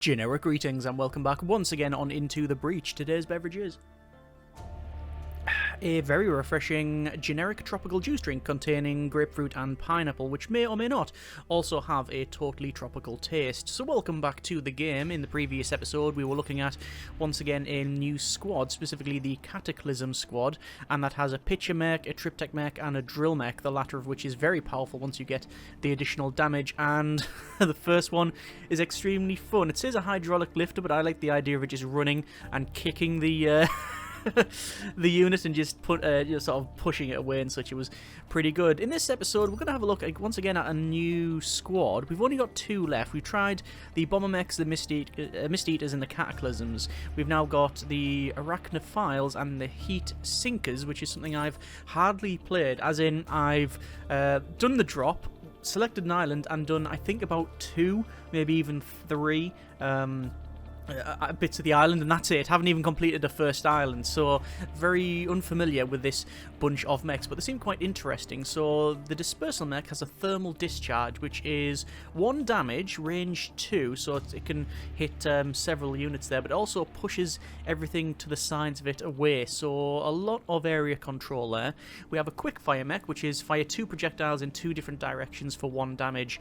Generic greetings and welcome back once again on Into the Breach. Today's beverage is a very refreshing generic tropical juice drink containing grapefruit and pineapple, which may or may not also have a totally tropical taste. So welcome back to the game. In the previous episode we were looking at, once again, a new squad, specifically the Cataclysm squad, and that has a pitcher mech, a triptych mech and a drill mech, the latter of which is very powerful once you get the additional damage, and the first one is extremely fun. It says a hydraulic lifter, but I like the idea of it just running and kicking the the unit and just sort of pushing it away and such. It was pretty good. In this episode, we're going to have a look once again at a new squad. We've only got two left. We've tried the bomber mechs, the mist eaters, and the cataclysms. We've now got the arachnophiles and the heat sinkers, which is something I've hardly played. As in, I've done the drop, selected an island, and done, I think, about 2, maybe even 3. Bits of the island, and that's it. Haven't even completed the first island, so very unfamiliar with this bunch of mechs, but they seem quite interesting. So the dispersal mech has a thermal discharge, which is 1 damage, range 2, so it can hit several units there, but it also pushes everything to the sides of it away, so a lot of area control there. We have a quick fire mech, which is fire 2 projectiles in 2 different directions for 1 damage.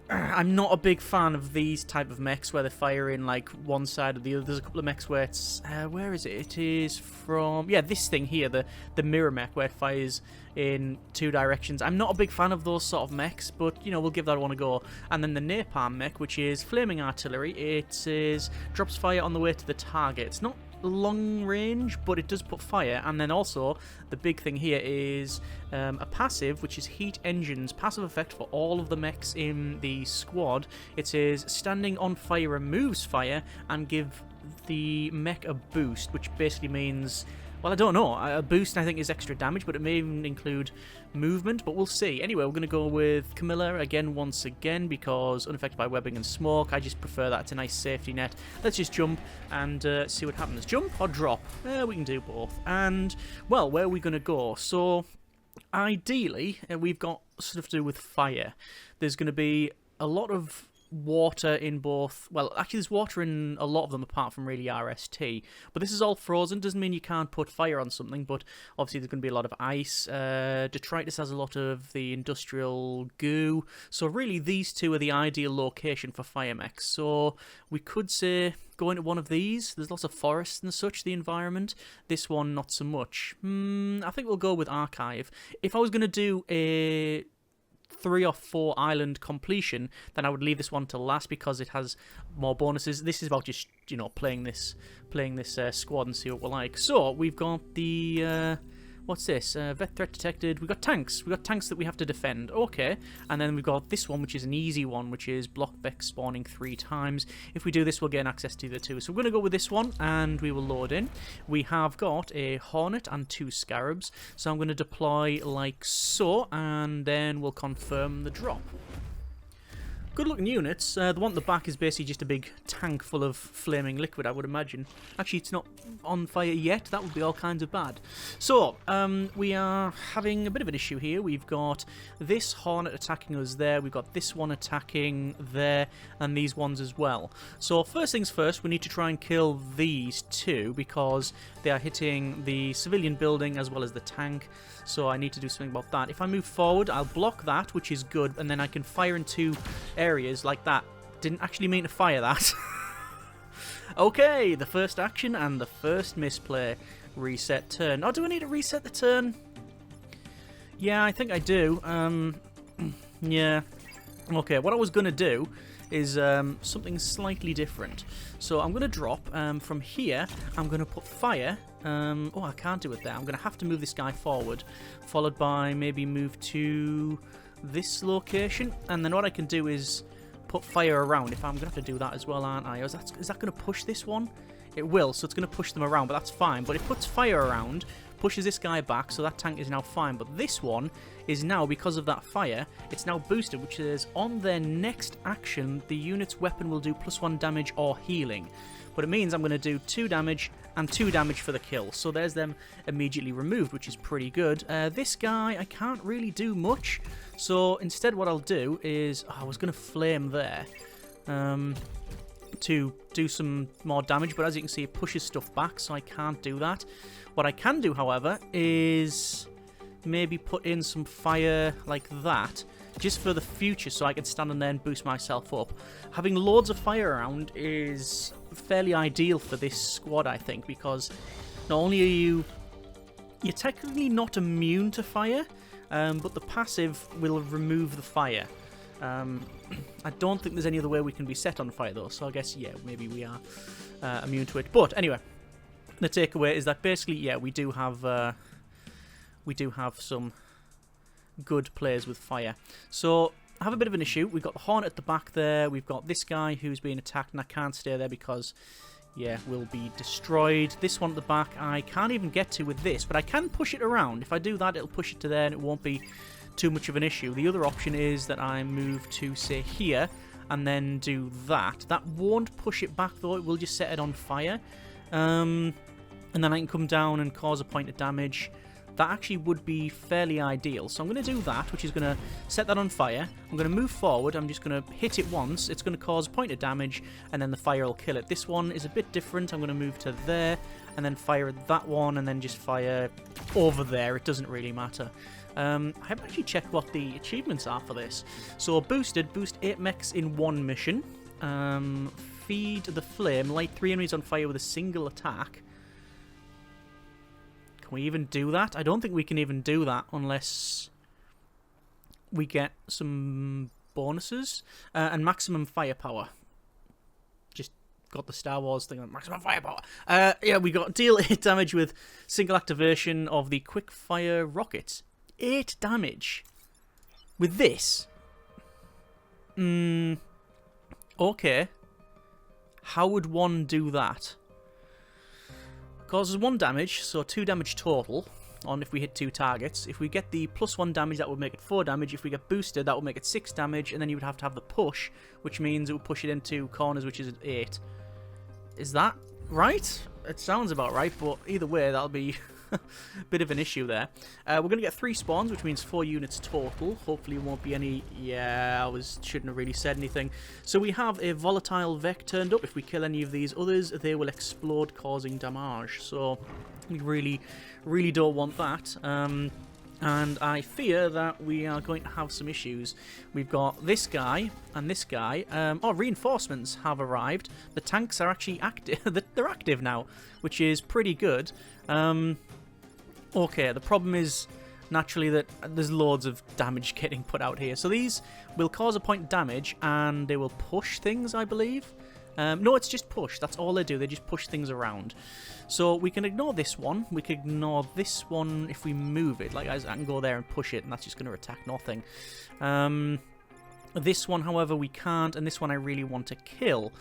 I'm not a big fan of these type of mechs where they fire in like one side or the other. There's a couple of mechs where it's where is it? It is from, yeah, this thing here, the mirror mech, where it fires in 2 directions. I'm not a big fan of those sort of mechs, but you know, we'll give that one a go. And then the napalm mech, which is flaming artillery. It is drops fire on the way to the target. It's not long range, but it does put fire. And then also the big thing here is a passive, which is heat engines, passive effect for all of the mechs in the squad. It says standing on fire removes fire and give the mech a boost, which basically means, well, I don't know, a boost I think is extra damage, but it may even include movement, but we'll see. Anyway, we're going to go with Camilla again once again, because unaffected by webbing and smoke. I just prefer that. It's a nice safety net. Let's just jump and see what happens. Jump or drop? We can do both. And, well, where are we going to go? So, ideally, we've got stuff to do with fire. There's going to be a lot of water in both, well, actually there's water in a lot of them apart from really RST, but this is all frozen. Doesn't mean you can't put fire on something, but obviously there's going to be a lot of ice. Detritus has a lot of the industrial goo, so really these two are the ideal location for fire mechs. So we could say go into one of these. There's lots of forests and such, the environment. This one not so much. I think we'll go with Archive. If I was going to do a 3 or 4 island completion, then I would leave this one to last because it has more bonuses. This is about just, you know, playing this squad and see what we're like. So we've got the what's this? Vet threat detected. We've got tanks. We've got tanks that we have to defend. Okay. And then we've got this one, which is an easy one, which is block vex spawning 3 times. If we do this, we'll gain access to the 2. So we're going to go with this one, and we will load in. We have got a Hornet and 2 Scarabs. So I'm going to deploy like so, and then we'll confirm the drop. Good looking units. The one at the back is basically just a big tank full of flaming liquid, I would imagine. Actually, it's not on fire yet. That would be all kinds of bad. So, we are having a bit of an issue here. We've got this Hornet attacking us there. We've got this one attacking there, and these ones as well. So, first things first, we need to try and kill these 2 because they are hitting the civilian building as well as the tank. So I need to do something about that. If I move forward, I'll block that, which is good, and then I can fire in 2 areas like that. Didn't actually mean to fire that. Okay, the first action and the first misplay. Reset turn. Oh, do I need to reset the turn? Yeah, I think I do. Yeah. Okay, what I was going to do is something slightly different. So I'm going to drop from here. I'm going to put fire. Oh, I can't do it there. I'm going to have to move this guy forward, followed by maybe move to this location. And then what I can do is put fire around. If I'm going to have to do that as well, aren't I? Is that going to push this one? It will, so it's going to push them around, but that's fine. But it puts fire around, pushes this guy back, so that tank is now fine. But this one is now, because of that fire, it's now boosted, which is on their next action, the unit's weapon will do +1 damage or healing. But it means I'm going to do 2 damage and 2 damage for the kill. So there's them immediately removed, which is pretty good. This guy, I can't really do much. So instead what I'll do is... Oh, I was going to flame there. to do some more damage, but as you can see, it pushes stuff back, so I can't do that. What I can do, however, is maybe put in some fire like that, just for the future, so I can stand in there and boost myself up. Having loads of fire around is fairly ideal for this squad, I think, because not only are you're technically not immune to fire, but the passive will remove the fire. I don't think there's any other way we can be set on fire, though, so I guess, yeah, maybe we are immune to it. But anyway, the takeaway is that basically, yeah, we do have some good players with fire. So I have a bit of an issue. We've got the Hornet at the back there. We've got this guy who's being attacked, and I can't stay there because, yeah, we'll be destroyed. This one at the back I can't even get to with this, but I can push it around. If I do that, it'll push it to there, and it won't be too much of an issue. The other option is that I move to, say, here, and then do that. That won't push it back, though. It will just set it on fire. And then I can come down and cause a point of damage. That actually would be fairly ideal. So I'm going to do that, which is going to set that on fire. I'm going to move forward. I'm just going to hit it once. It's going to cause a point of damage, and then the fire will kill it. This one is a bit different. I'm going to move to there, and then fire at that one, and then just fire over there. It doesn't really matter. I haven't actually checked what the achievements are for this. So boosted, boost 8 mechs in one mission. Feed the flame, light 3 enemies on fire with a single attack. Can we even do that? I don't think we can even do that unless we get some bonuses. And maximum firepower. Just got the Star Wars thing on maximum firepower. Yeah, we got deal 8 damage with single activation of the quick fire rockets. 8 damage with this. Okay. How would one do that? Causes 1 damage, so 2 damage total on if we hit 2 targets. If we get the +1 damage, that would make it 4 damage. If we get boosted, that would make it 6 damage, and then you would have to have the push, which means it would push it into corners, which is at 8. Is that right? It sounds about right, but either way, that'll be a bit of an issue there. We're going to get 3 spawns, which means 4 units total. Hopefully, it won't be any... Yeah, shouldn't have really said anything. So we have a volatile Vec turned up. If we kill any of these others, they will explode, causing damage. So we really, really don't want that. And I fear that we are going to have some issues. We've got this guy and this guy. Oh, reinforcements have arrived. The tanks are actually active. They're active now, which is pretty good. Okay, the problem is naturally that there's loads of damage getting put out here. So these will cause a point of damage, and they will push things, I believe. No, it's just push. That's all they do. They just push things around. So we can ignore this one. We can ignore this one if we move it. Like, I can go there and push it, and that's just going to attack nothing. This one, however, we can't, and this one I really want to kill.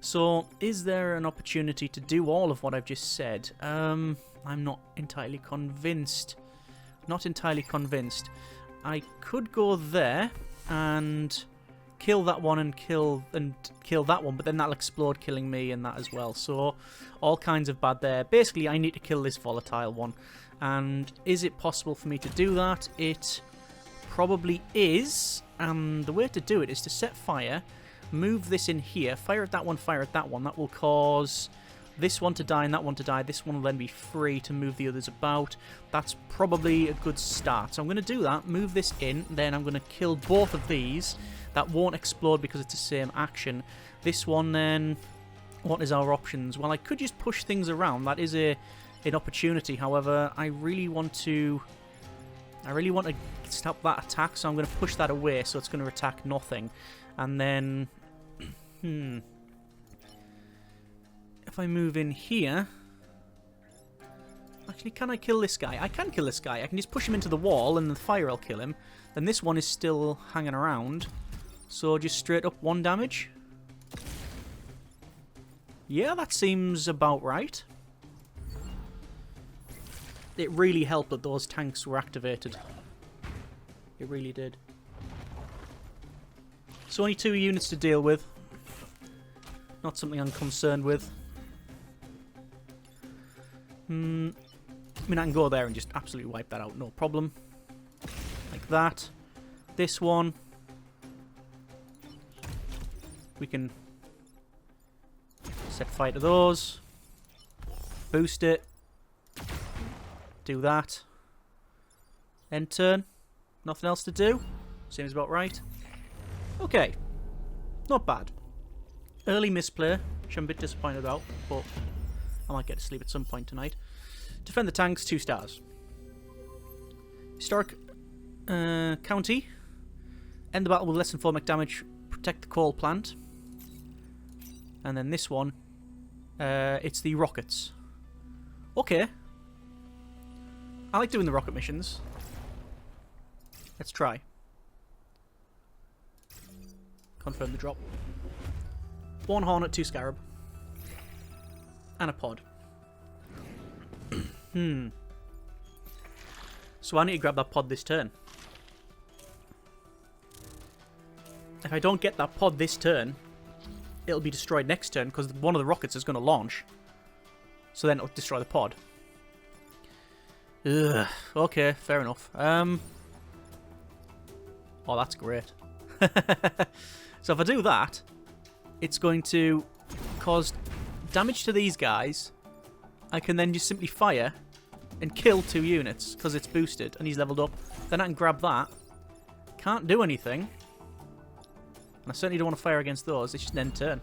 So is there an opportunity to do all of what I've just said? I'm not entirely convinced. Not entirely convinced. I could go there and kill that one and kill that one, but then that'll explode, killing me and that as well. So all kinds of bad there. Basically, I need to kill this volatile one. And is it possible for me to do that? It probably is. And the way to do it is to set fire, move this in here, fire at that one, fire at that one. That will cause this one to die and that one to die. This one will then be free to move the others about. That's probably a good start. So I'm going to do that, move this in, then I'm going to kill both of these. That won't explode because it's the same action. This one then, what is our options? Well, I could just push things around. That is an opportunity. However, I really want to stop that attack, so I'm going to push that away so it's going to attack nothing. And then, if I move in here... Actually, can I kill this guy? I can kill this guy. I can just push him into the wall and the fire will kill him. Then this one is still hanging around. So just straight up 1 damage. Yeah, that seems about right. It really helped that those tanks were activated. It really did. So only 2 units to deal with. Not something I'm concerned with. I mean, I can go there and just absolutely wipe that out, no problem. Like that. This one. We can Set fire to those. Boost it. Do that. End turn. Nothing else to do. Seems about right. Okay. Not bad. Early misplay, which I'm a bit disappointed about, but I might get to sleep at some point tonight. Defend the tanks, 2 stars. Historic County. End the battle with less than 4 mech damage. Protect the coal plant. And then this one, it's the rockets. Okay. I like doing the rocket missions. Let's try. Confirm the drop. 1 Hornet, 2 Scarab. And a pod. So I need to grab that pod this turn. If I don't get that pod this turn, it'll be destroyed next turn because one of the rockets is going to launch. So then it'll destroy the pod. Ugh. Okay, fair enough. Oh, that's great. So if I do that, it's going to cause damage to these guys. I can then just simply fire and kill 2 units because it's boosted and he's leveled up. Then I can grab that. Can't do anything. And I certainly don't want to fire against those. It's just an end turn.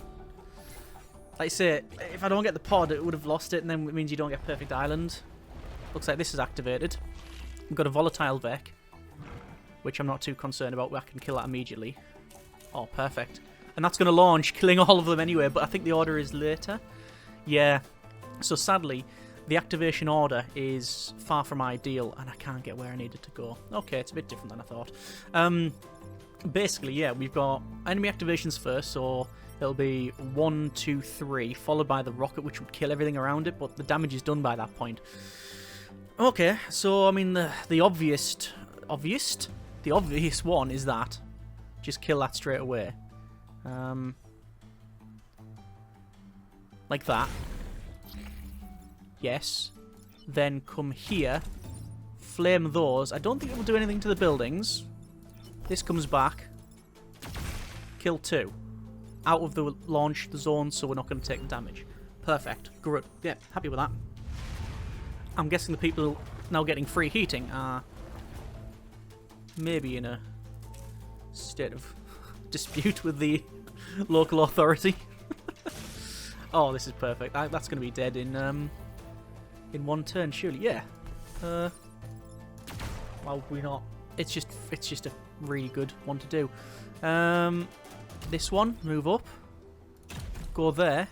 Like I say, if I don't get the pod, it would have lost it, and then it means you don't get Perfect Island. Looks like this is activated. We've got a volatile Vec, which I'm not too concerned about. I can kill that immediately. Oh, perfect. And that's going to launch, killing all of them anyway, but I think the order is later. Yeah. So sadly, the activation order is far from ideal, and I can't get where I needed to go. Okay, it's a bit different than I thought. Basically, yeah, we've got enemy activations first, so it'll be 1, 2, 3, followed by the rocket, which would kill everything around it, but the damage is done by that point. Okay, so, I mean, the obvious one is that. Just kill that straight away. Like that. Yes. Then come here. Flame those. I don't think it will do anything to the buildings. This comes back. Kill 2. Out of the launch zone, so we're not going to take the damage. Perfect. Good. Yeah, happy with that. I'm guessing the people now getting free heating are maybe in a state of dispute with the local authority. Oh, this is perfect. That's going to be dead in 1 turn, surely. Yeah. Why would we not? It's just a really good one to do. This one, move up. Go there.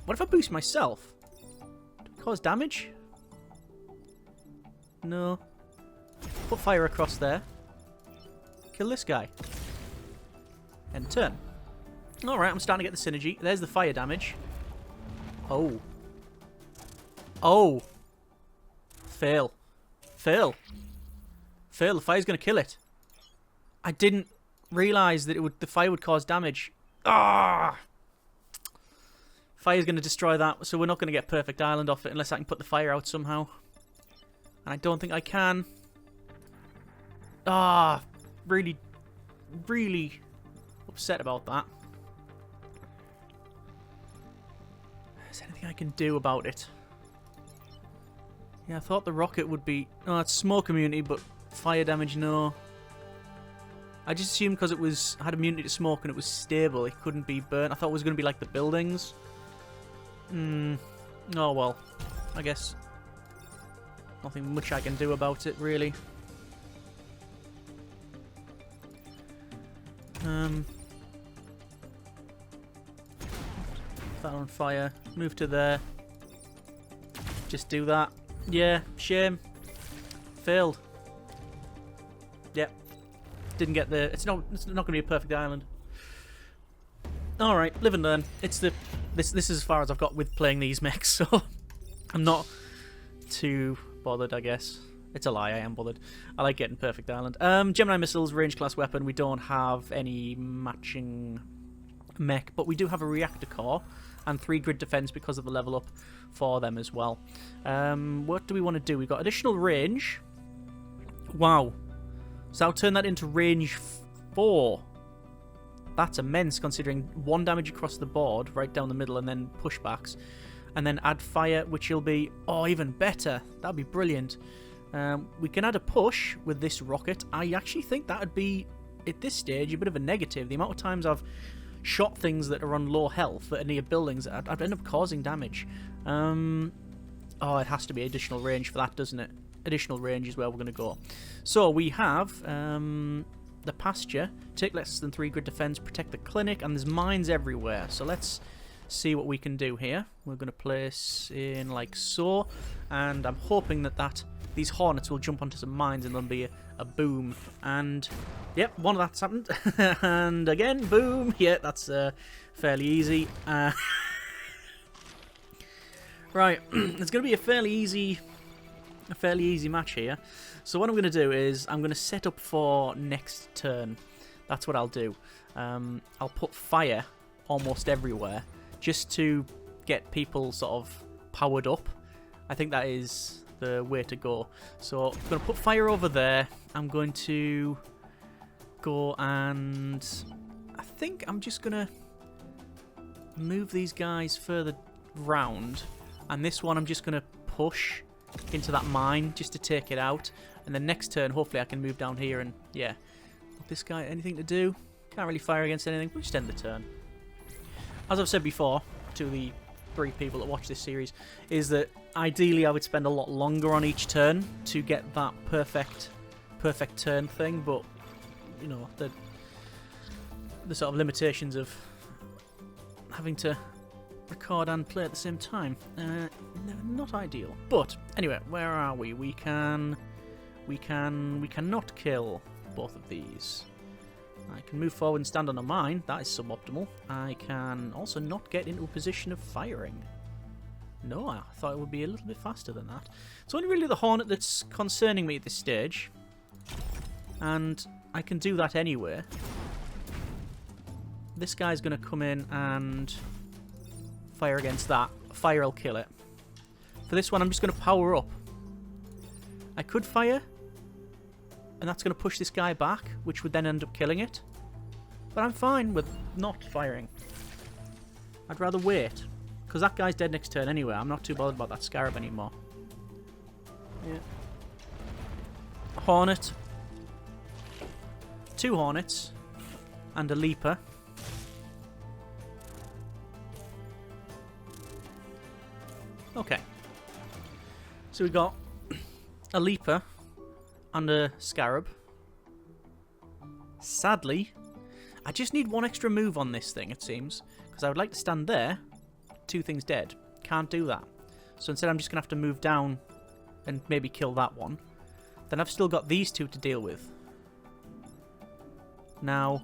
What if I boost myself? Do it cause damage? No. Put fire across there. Kill this guy. End turn. Alright, I'm starting to get the synergy. There's the fire damage. Oh. Oh. Fail. Fail. Fail. The fire's going to kill it. I didn't realise that the fire would cause damage. Ah! Fire's going to destroy that, so we're not going to get Perfect Island off it unless I can put the fire out somehow. And I don't think I can. Ah! Really, really upset about that. Is there anything I can do about it? Yeah, I thought the rocket would be... Oh, it's smoke immunity, but fire damage, no. I just assumed because it had immunity to smoke and it was stable, it couldn't be burnt. I thought it was going to be like the buildings. Oh, well. I guess nothing much I can do about it, really. That on fire. Move to there. Just do that. Yeah, shame. Failed. Yep. Didn't get the... It's not going to be a perfect island. Alright, live and learn. This is as far as I've got with playing these mechs, so I'm not too bothered, I guess. It's a lie, I am bothered. I like getting perfect island. Gemini missiles, range class weapon. We don't have any matching mech, but we do have a reactor core and 3 grid defense because of the level up for them as well. What do we want to do? We've got additional range. Wow. So I'll turn that into range 4. That's immense, considering 1 damage across the board, right down the middle, and then pushbacks. And then add fire, which will be, oh, even better. That'd be brilliant. We can add a push with this rocket. I actually think that would be, at this stage, a bit of a negative. The amount of times I've shot things that are on low health that are near buildings, I'd end up causing damage. Oh, it has to be additional range for that, doesn't it? Additional range is where we're going to go. So we have the pasture. Take less than 3 grid defense, protect the clinic, and there's mines everywhere. So let's see what we can do here. We're going to place in like so, and I'm hoping that these hornets will jump onto some mines and there'll be a boom. And yep, one of that's happened. And again, boom. Yeah, that's fairly easy. Right, it's going to be a fairly easy match here. So what I'm going to do is I'm going to set up for next turn. That's what I'll do. I'll put fire almost everywhere just to get people sort of powered up. I think that is the way to go. So I'm going to put fire over there. I'm going to go and I think I'm just going to move these guys further round. And this one I'm just going to push into that mine just to take it out. And then next turn, hopefully I can move down here and, yeah. This guy, anything to do? Can't really fire against anything. We'll just end the turn. As I've said before to the 3 people that watch this series, is that ideally I would spend a lot longer on each turn to get that perfect turn thing. But, you know, the sort of limitations of having to record and play at the same time. Not ideal. But anyway, where are we? We cannot kill both of these. I can move forward and stand on a mine. That is suboptimal. I can also not get into a position of firing. No, I thought it would be a little bit faster than that. It's only really the Hornet that's concerning me at this stage. And I can do that anyway. This guy's going to come in and fire against that. Fire will kill it. For this one, I'm just going to power up. I could fire, and that's going to push this guy back, which would then end up killing it. But I'm fine with not firing. I'd rather wait, because that guy's dead next turn anyway. I'm not too bothered about that scarab anymore. Yeah. Hornet. 2 hornets. And a leaper. Okay. So we got a leaper and a scarab. Sadly, I just need 1 extra move on this thing, it seems. Because I would like to stand there. 2 things dead. Can't do that. So instead I'm just going to have to move down and maybe kill that one. Then I've still got these 2 to deal with. Now,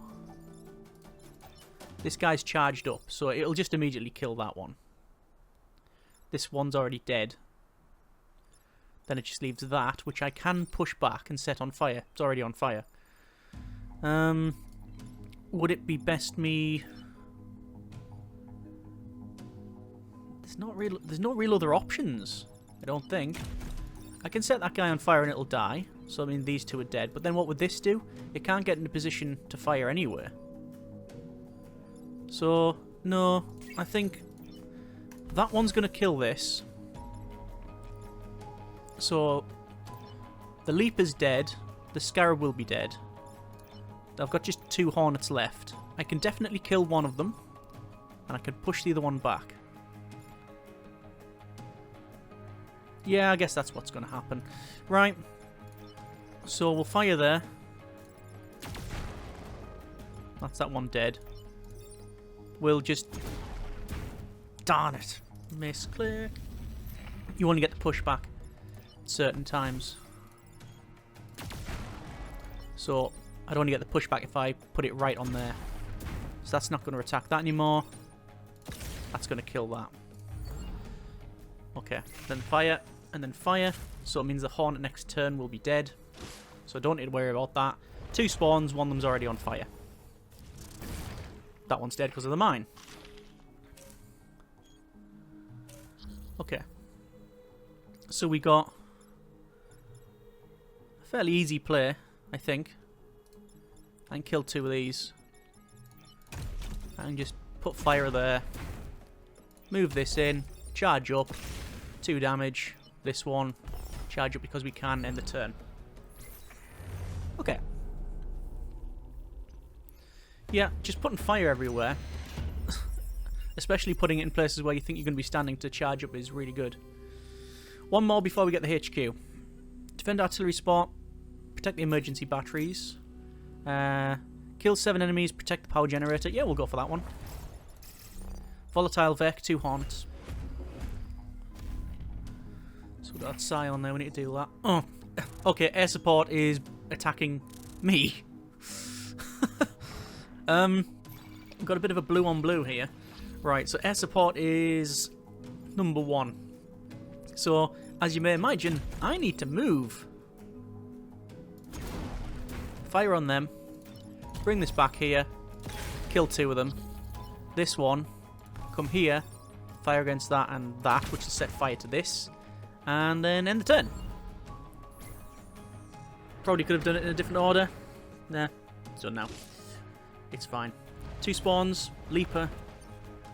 this guy's charged up, so it'll just immediately kill that one. This one's already dead. Then it just leaves that, which I can push back and set on fire. It's already on fire. Would it be best me... There's no real other options, I don't think. I can set that guy on fire and it'll die. So, I mean, these 2 are dead. But then what would this do? It can't get in a position to fire anyway. So, no, I think that one's going to kill this. So, the Leaper's dead. The Scarab will be dead. I've got just 2 Hornets left. I can definitely kill one of them. And I can push the other one back. Yeah, I guess that's what's going to happen. Right. So, we'll fire there. That's that one dead. We'll just... Darn it. Misclick. You only get the pushback at certain times. So, I'd only get the pushback if I put it right on there. So that's not going to attack that anymore. That's going to kill that. Okay, then fire, and then fire. So it means the Hornet next turn will be dead. So I don't need to worry about that. 2 spawns, one of them's already on fire. That one's dead because of the mine. Okay. So we got a fairly easy play, I think. I can kill 2 of these. And just put fire there. Move this in. Charge up. 2 damage. This one. Charge up because we can end the turn. Okay. Yeah, just putting fire everywhere. Especially putting it in places where you think you're going to be standing to charge up is really good. One more before we get the HQ. Defend artillery spot. Protect the emergency batteries. Kill 7 enemies. Protect the power generator. Yeah, we'll go for that one. Volatile Vec, 2 Hornets. So we've got Psy on there. We need to do that. Oh, okay. Air support is attacking me. We've got a bit of a blue on blue here. Right, so air support is number 1. So, as you may imagine, I need to move. Fire on them. Bring this back here. Kill 2 of them. This one. Come here. Fire against that and that, which is set fire to this. And then end the turn. Probably could have done it in a different order. Nah, it's done now. It's fine. 2 spawns, Leaper,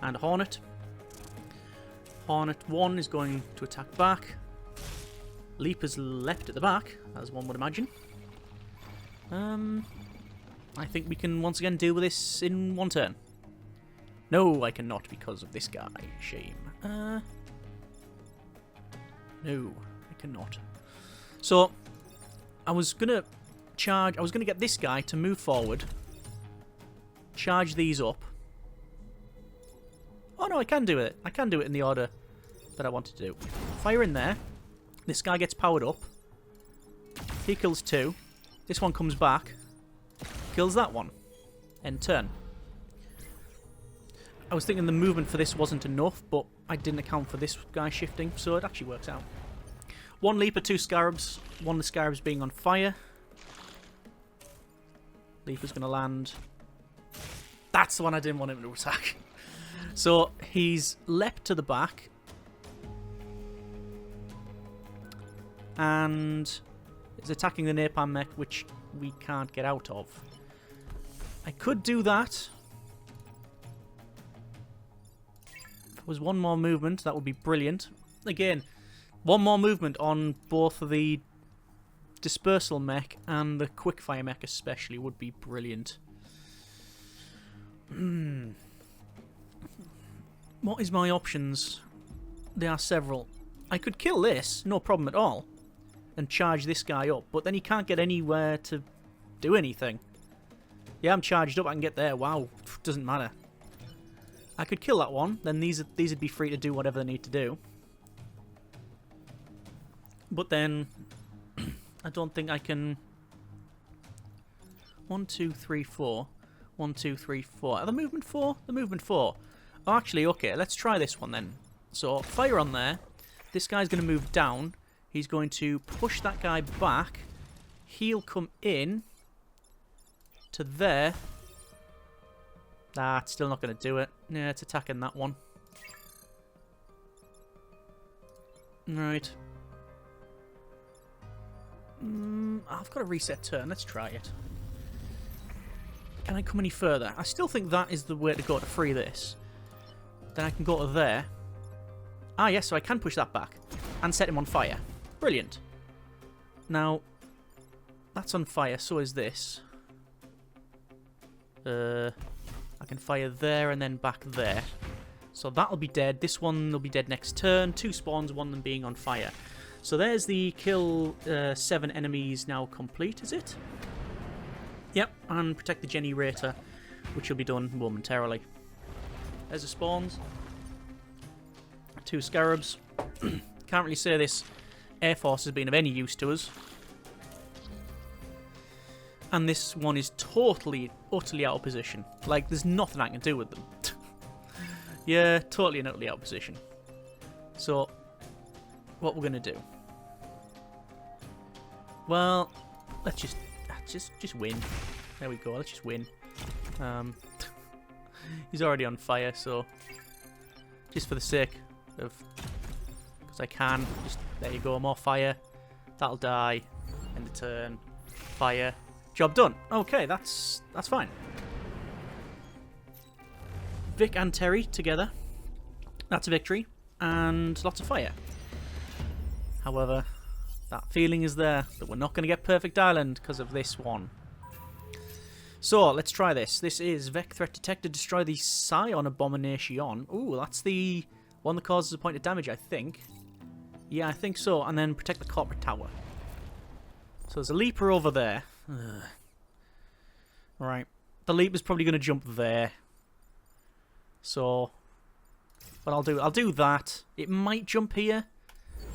and a Hornet. Hornet 1 is going to attack back. Leaper's left at the back, as one would imagine. I think we can once again deal with this in 1 turn. No, I cannot because of this guy. Shame. No, I cannot. So, I was gonna get this guy to move forward. Charge these up. Oh no, I can do it. I can do it in the order that I want to do. Fire in there. This guy gets powered up. He kills 2. This one comes back. Kills that one. End turn. I was thinking the movement for this wasn't enough, but I didn't account for this guy shifting, so it actually works out. 1 Leaper, 2 Scarabs. 1 of the Scarabs being on fire. Leaper's going to land. That's the one I didn't want him to attack. So he's leapt to the back. And is attacking the napalm mech, which we can't get out of. I could do that. If there was 1 more movement, that would be brilliant. Again, 1 more movement on both of the dispersal mech and the quickfire mech especially would be brilliant. What is my options? There are several. I could kill this, no problem at all, and charge this guy up, but then he can't get anywhere to do anything. Yeah, I'm charged up, I can get there. Wow, doesn't matter. I could kill that one, then these would be free to do whatever they need to do. But then I don't think I can. 1, 2, 3, 4. 1, 2, 3, 4. Are the movement 4? The movement 4. Oh, actually, okay, let's try this one then. So, fire on there. This guy's going to move down. He's going to push that guy back. He'll come in to there. Nah, it's still not going to do it. Yeah, it's attacking that one. Right. I've got a reset turn. Let's try it. Can I come any further? I still think that is the way to go to free this. Then I can go to there. Ah, yes, so I can push that back. And set him on fire. Brilliant. Now, that's on fire, so is this. I can fire there and then back there. So that'll be dead. This one will be dead next turn. 2 spawns, 1 of them being on fire. So there's the kill 7 enemies now complete, is it? Yep, and protect the generator, which will be done momentarily. There's the spawns. 2 Scarabs. Can't really say this Air Force has been of any use to us. And this one is totally, utterly out of position. Like, there's nothing I can do with them. Yeah, totally and utterly out of position. So, what we're going to do? Well, let's just win. There we go, let's just win. He's already on fire, so just for the sake of, because I can, just there you go, more fire. That'll die. End the turn. Fire. Job done. Okay, that's fine. Vic and Terry together. That's a victory. And lots of fire. However, that feeling is there that we're not going to get Perfect Island because of this one. So, let's try this. This is Vec Threat Detected. Destroy the Scion Abomination. Ooh, that's the one that causes a point of damage, I think. Yeah, I think so. And then protect the corporate tower. So there's a leaper over there. Ugh. Right. The leaper's probably going to jump there. So, what I'll do that. It might jump here.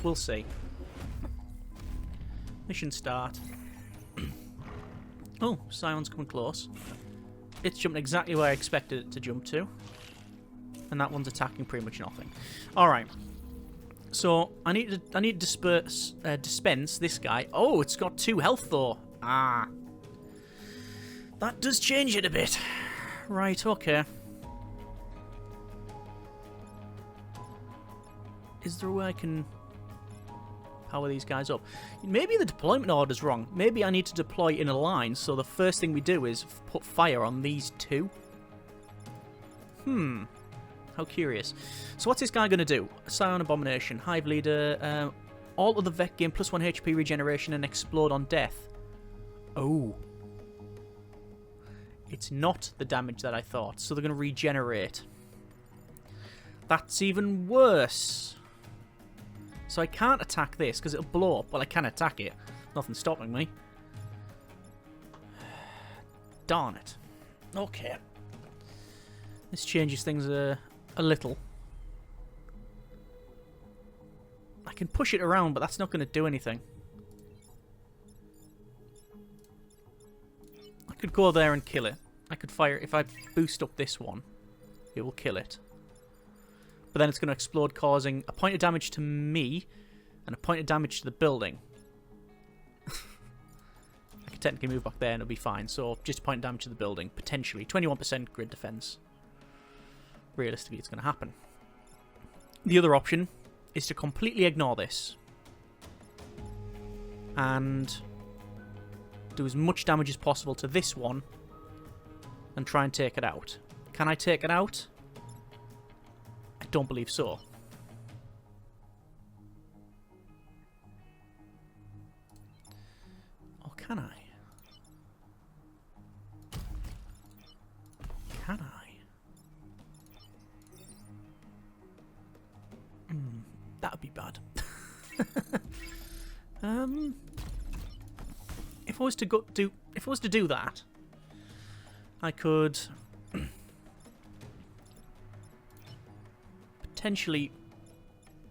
We'll see. Mission start. Oh, Sion's coming close. It's jumping exactly where I expected it to jump to. And that one's attacking pretty much nothing. Alright. So, I need to dispense this guy. Oh, it's got 2 health though. Ah. That does change it a bit. Right, okay. Is there a way I can power these guys up? Maybe the deployment order's wrong. Maybe I need to deploy in a line, so the first thing we do is put fire on these 2. How curious. So what's this guy going to do? Scion Abomination, Hive Leader, all of the Vec gain +1 HP regeneration and explode on death. Oh. It's not the damage that I thought, so they're going to regenerate. That's even worse. So I can't attack this because it'll blow up. Well, I can attack it. Nothing's stopping me. Darn it. Okay. This changes things a little. I can push it around, but that's not going to do anything. I could go there and kill it. I could fire... If I boost up this one, it will kill it. But then it's going to explode, causing a point of damage to me and a point of damage to the building. I could technically move back there and it'll be fine. So just a point of damage to the building, potentially. 21% grid defense. Realistically, it's going to happen. The other option is to completely ignore this and do as much damage as possible to this one and try and take it out. Can I take it out? I don't believe so. Or can I? Can I? That would be bad. If I was to do that, I could potentially.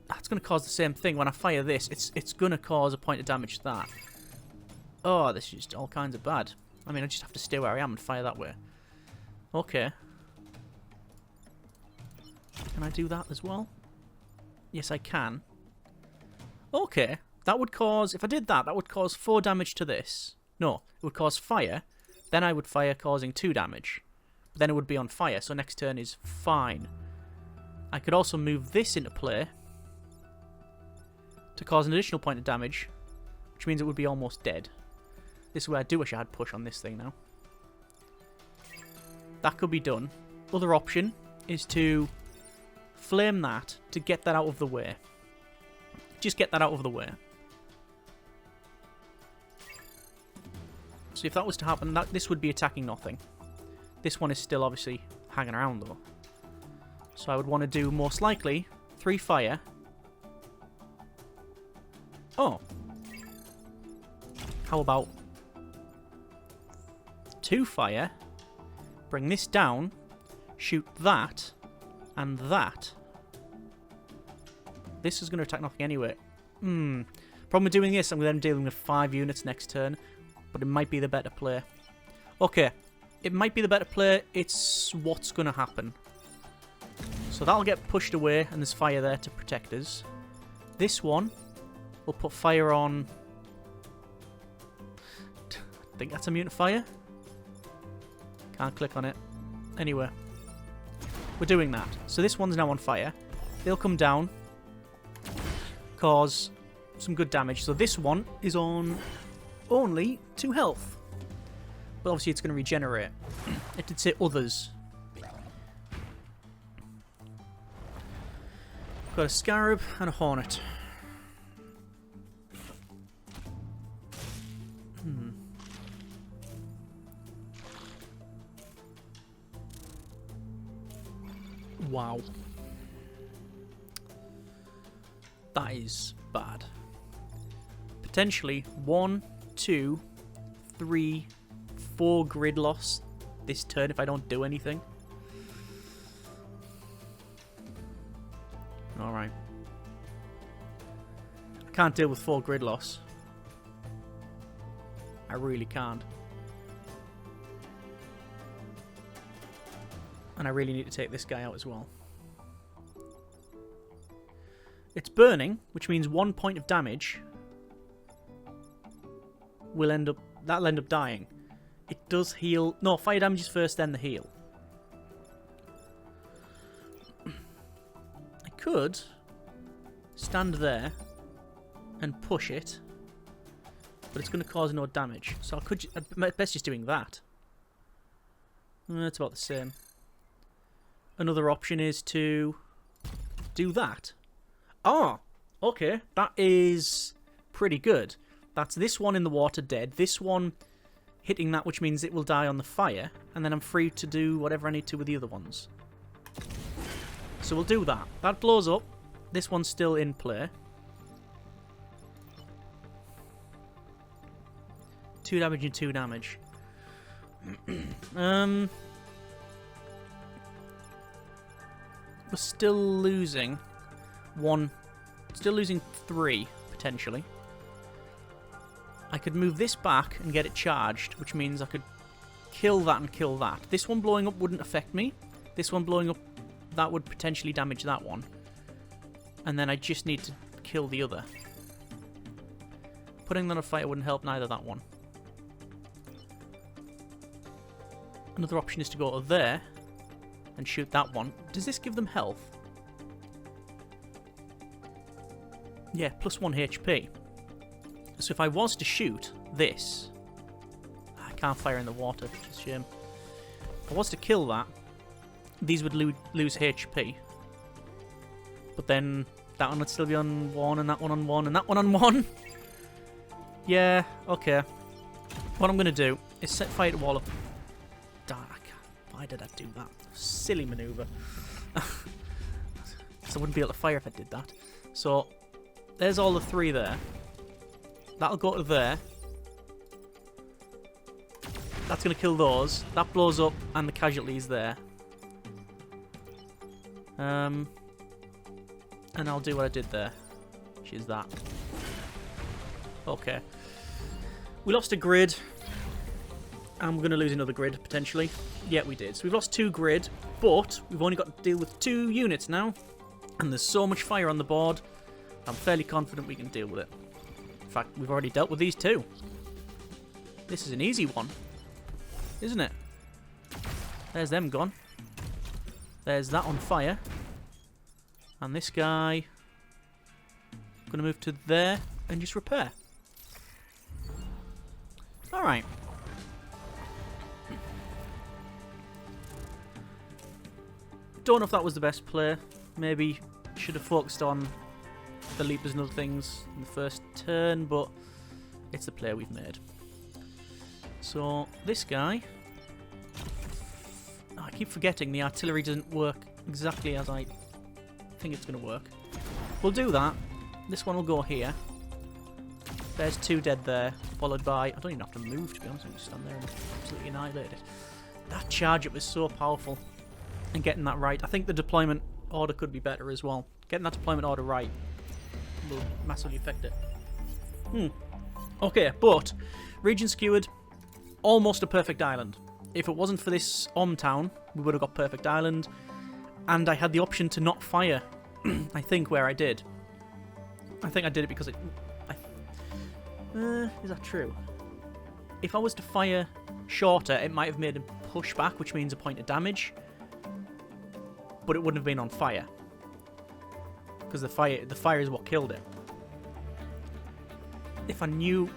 That's going to cause the same thing when I fire this. It's going to cause a point of damage to that. Oh, this is just all kinds of bad. I mean, I just have to stay where I am and fire that way. Okay. Can I do that as well? Yes, I can. Okay. That would cause... If I did that, that would cause 4 damage to this. No, it would cause fire. Then I would fire, causing 2 damage. But then it would be on fire, so next turn is fine. I could also move this into play to cause an additional point of damage, which means it would be almost dead. This is where I do wish I had push on this thing now. That could be done. Other option is to flame that to get that out of the way. Just get that out of the way. So if that was to happen, this would be attacking nothing. This one is still obviously hanging around though. So I would want to do most likely 3 fire. Oh. How about 2 fire? Bring this down. Shoot that. And that. This is going to attack nothing anyway. Problem with doing this, I'm then dealing with 5 units next turn. But it might be the better play. Okay. It might be the better play. It's what's going to happen. So that'll get pushed away, and there's fire there to protect us. This one will put fire on... I think that's a mutant fire. Can't click on it. Anyway. We're doing that. So this one's now on fire. They'll come down. Cause some good damage. So this one is on only 2 health. But obviously it's going to regenerate. It did say others. got a scarab and a hornet. Wow. That is bad. Potentially 1, 2, 3, 4 grid loss this turn if I don't do anything. Alright. I can't deal with 4 grid loss. I really can't. And I really need to take this guy out as well. It's burning, which means 1 point of damage will end up... That'll end up dying. It does heal... No, fire damage is first, then the heal. I could stand there and push it, but it's going to cause no damage. So I could... best just doing that. It's about the same. Another option is to do that. Oh, okay. That is pretty good. That's this one in the water dead. This one hitting that, which means it will die on the fire. And then I'm free to do whatever I need to with the other ones. So we'll do that. That blows up. This one's still in play. 2 damage and 2 damage. We're still losing 1. Still losing 3, potentially. I could move this back and get it charged, which means I could kill that and kill that. This one blowing up wouldn't affect me. This one blowing up, that would potentially damage that one. And then I just need to kill the other. Putting that on fire wouldn't help neither that one. Another option is to go to there and shoot that one. Does this give them health? Yeah, plus 1 HP. So if I was to shoot this... I can't fire in the water, which is a shame. If I was to kill that, these would lose HP. But then that one would still be on 1, and that one on 1, and that one on 1. Yeah, okay. What I'm going to do is set fire to wall of... Why did I do that? Silly maneuver. So I wouldn't be able to fire if I did that. So, there's all the 3 there. That'll go to there. That's going to kill those. That blows up, and the casualties there. And I'll do what I did there, which is that. Okay. We lost a grid. And we're going to lose another grid, potentially. Yeah, we did. So we've lost 2 grid, but we've only got to deal with 2 units now. And there's so much fire on the board, I'm fairly confident we can deal with it. In fact, we've already dealt with these 2. This is an easy one, isn't it? There's them gone. There's that on fire. And this guy... I'm going to move to there and just repair. Alright. Don't know if that was the best play. Maybe should have focused on the leapers and other things in the first turn, but it's the play we've made. So this guy... Oh, I keep forgetting the artillery doesn't work exactly as I think it's going to work. We'll do that. This one will go here. There's 2 dead there, followed by... I don't even have to move, to be honest. I can just stand there and absolutely annihilate it. That charge up was so powerful. And getting that right. I think the deployment order could be better as well. Getting that deployment order right will massively affect it. Okay, but region skewered, almost a perfect island. If it wasn't for this town, we would have got perfect island. And I had the option to not fire, I think, where I did. I think I did it because it... is that true? If I was to fire shorter, it might have made him push back, which means a point of damage. But it wouldn't have been on fire. Because the fire is what killed it. If I knew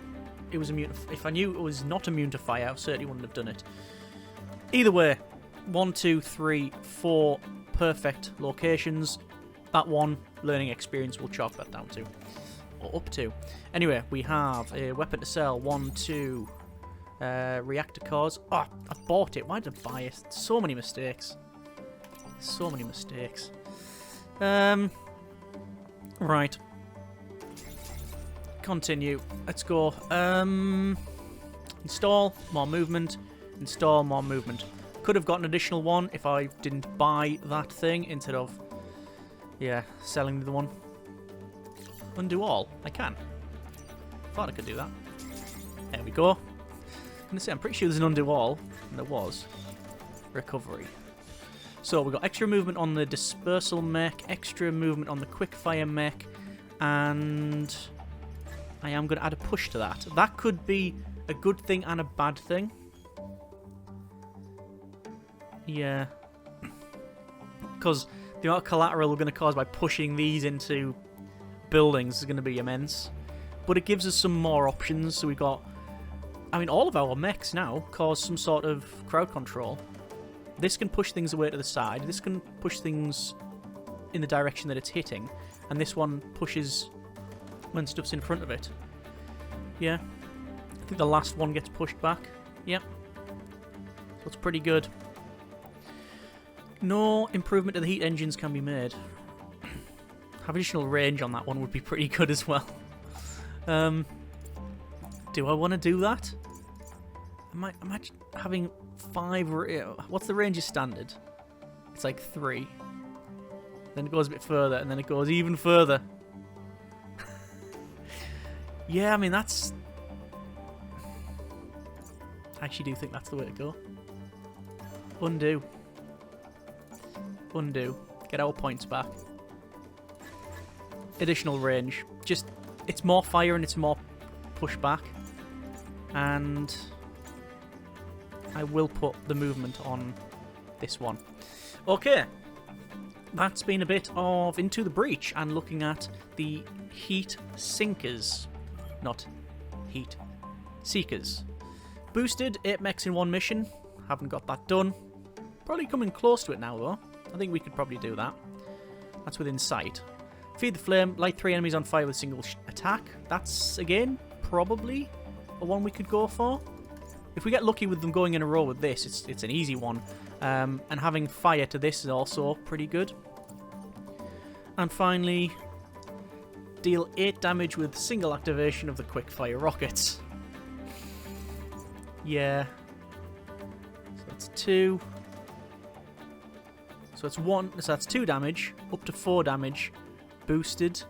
it was immune, if I knew it was not immune to fire, I certainly wouldn't have done it. Either way, 1, 2, 3, 4 perfect locations. that one learning experience will chalk that down to, or up to. Anyway, we have a weapon to sell. 1, 2, reactor cores. Oh, I bought it. Why did I buy it? So many mistakes. So many mistakes. Right. Continue. Let's go. Install, more movement. Install, more movement. Could have got an additional one if I didn't buy that thing instead of, yeah, selling the one. Undo all. I can. Thought I could do that. There we go. I'm gonna say I'm pretty sure there's an undo all, and there was. Recovery. So we've got extra movement on the dispersal mech, extra movement on the quickfire mech, and I am going to add a push to that. That could be a good thing and a bad thing. Yeah. Because the amount of collateral we're going to cause by pushing these into buildings is going to be immense. But it gives us some more options. So we've got, I mean, all of our mechs now cause some sort of crowd control. This can push things away to the side. This can push things in the direction that it's hitting. And this one pushes when stuff's in front of it. Yeah. I think the last one gets pushed back. Yep. So it's pretty good. No improvement to the heat engines can be made. Have additional range on that one would be pretty good as well. Do I want to do that? Am I having 5... What's the range of standard? It's like 3. Then it goes a bit further, and then it goes even further. Yeah, I mean, that's... I actually do think that's the way to go. Undo. Undo. Get our points back. Additional range. Just, it's more fire and it's more pushback. And I will put the movement on this one. Okay. That's been a bit of Into the Breach and looking at the heat sinkers. Not heat seekers. Boosted 8 mechs in one mission. Haven't got that done. Probably coming close to it now though. I think we could probably do that. That's within sight. Feed the flame. Light 3 enemies on fire with a single attack. That's, again, probably a one we could go for. If we get lucky with them going in a row with this, it's an easy one. And having fire to this is also pretty good. And finally, deal 8 damage with single activation of the quick-fire rockets. Yeah. So that's 2. So it's 1. So that's 2 damage, up to 4 damage. Boosted.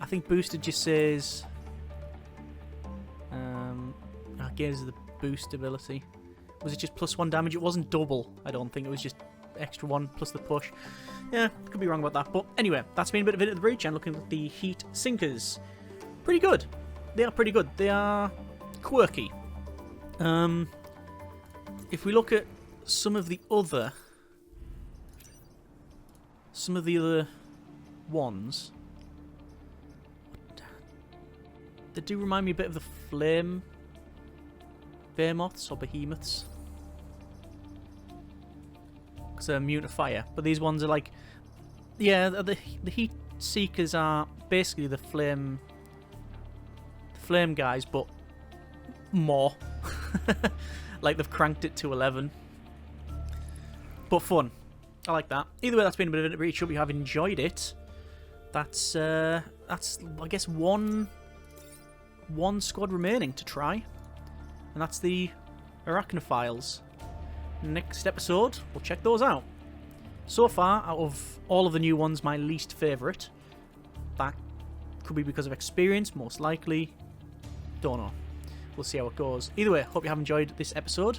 I think boosted just says... gives the boost ability. Was it just +1 damage? It wasn't double, I don't think. It was just extra 1 plus the push. Yeah, could be wrong about that. But anyway, that's been a bit of Into the Breach and looking at the heat sinkers. Pretty good. They are pretty good. They are quirky. If we look at some of the other ones, they do remind me a bit of the flame behemoths or behemoths, because they're immune to fire. But these ones are like, yeah, the heat seekers are basically the flame guys, but more. Like they've cranked it to 11. But fun. I like that. Either way, that's been a bit of a breach. Hope you have enjoyed it. That's I guess one squad remaining to try. And that's the Arachnophiles. Next episode, we'll check those out. So far, out of all of the new ones, my least favourite. That could be because of experience, most likely. Don't know. We'll see how it goes. Either way, hope you have enjoyed this episode.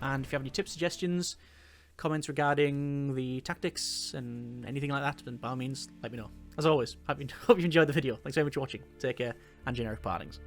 And if you have any tips, suggestions, comments regarding the tactics and anything like that, then by all means, let me know. As always, hope you enjoyed the video. Thanks very much for watching. Take care, and generic partings.